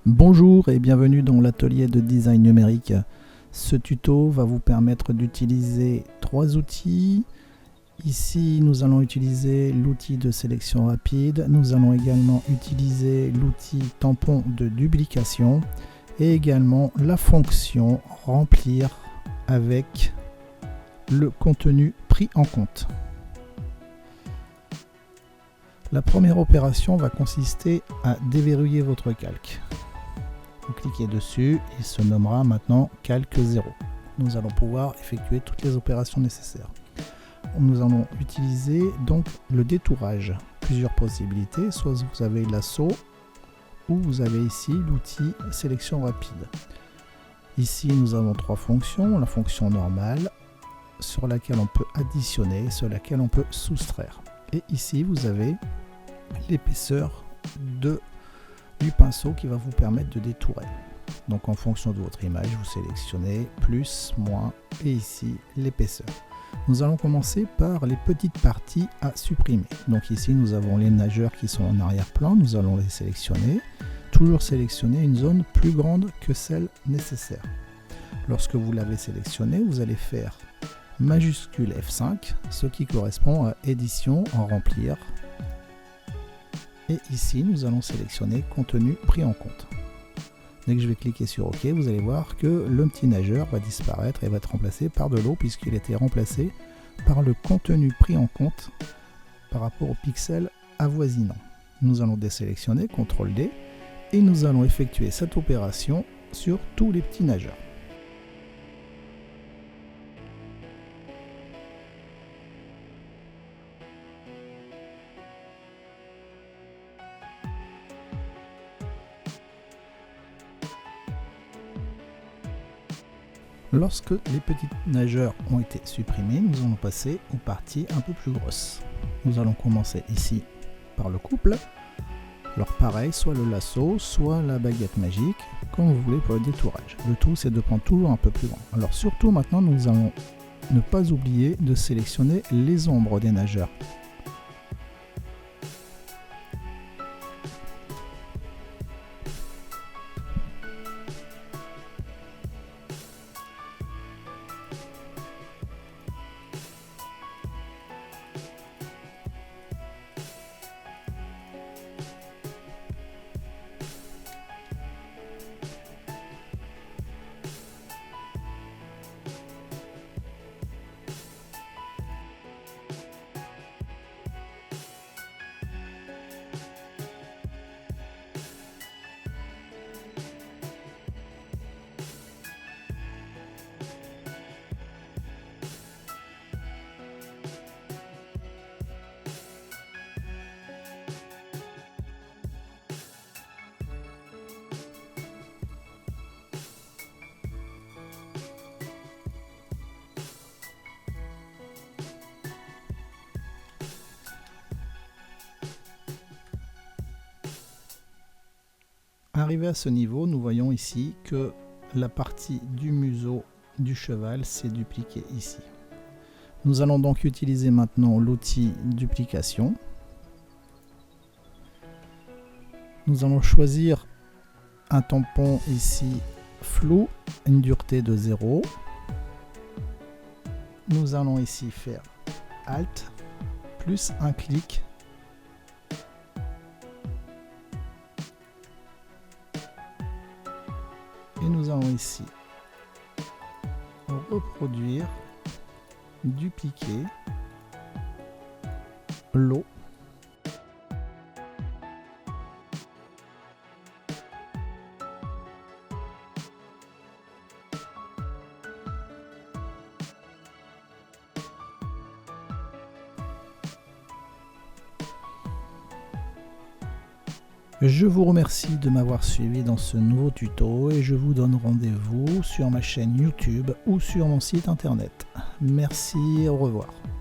Bonjour et bienvenue dans l'atelier de design numérique. Ce tuto va vous permettre d'utiliser trois outils. Ici, nous allons utiliser l'outil de sélection rapide. Nous allons également utiliser l'outil tampon de duplication et également la fonction remplir avec le contenu pris en compte. La première opération va consister à déverrouiller votre calque. Vous cliquez dessus, il se nommera maintenant calque 0. Nous allons pouvoir effectuer toutes les opérations nécessaires. Nous allons utiliser donc le détourage. Plusieurs possibilités, soit vous avez l'assaut ou vous avez ici l'outil sélection rapide. Ici nous avons trois fonctions, la fonction normale sur laquelle on peut additionner, sur laquelle on peut soustraire. Et ici vous avez l'épaisseur du pinceau qui va vous permettre de détourer. Donc en fonction de votre image, vous sélectionnez plus, moins et ici l'épaisseur. Nous allons commencer par les petites parties à supprimer. Donc ici nous avons les nageurs qui sont en arrière-plan, nous allons les sélectionner. Toujours sélectionner une zone plus grande que celle nécessaire. Lorsque vous l'avez sélectionné, vous allez faire majuscule F5, ce qui correspond à édition en remplir. Et ici, nous allons sélectionner contenu pris en compte. Dès que je vais cliquer sur OK, vous allez voir que le petit nageur va disparaître et va être remplacé par de l'eau puisqu'il était remplacé par le contenu pris en compte par rapport au pixel avoisinant. Nous allons désélectionner, CTRL D, et nous allons effectuer cette opération sur tous les petits nageurs. Lorsque les petits nageurs ont été supprimés, nous allons passer aux parties un peu plus grosses. Nous allons commencer ici par le couple. Alors pareil, soit le lasso, soit la baguette magique, comme vous voulez pour le détourage. Le tout, c'est de prendre toujours un peu plus grand. Alors surtout maintenant, nous allons ne pas oublier de sélectionner les ombres des nageurs. Arrivé à ce niveau, nous voyons ici que la partie du museau du cheval s'est dupliquée ici. Nous allons donc utiliser maintenant l'outil duplication. Nous allons choisir un tampon ici flou, une dureté de 0. Nous allons ici faire Alt plus un clic. Et nous allons ici reproduire, dupliquer l'eau. Je vous remercie de m'avoir suivi dans ce nouveau tuto et je vous donne rendez-vous sur ma chaîne YouTube ou sur mon site internet. Merci, au revoir.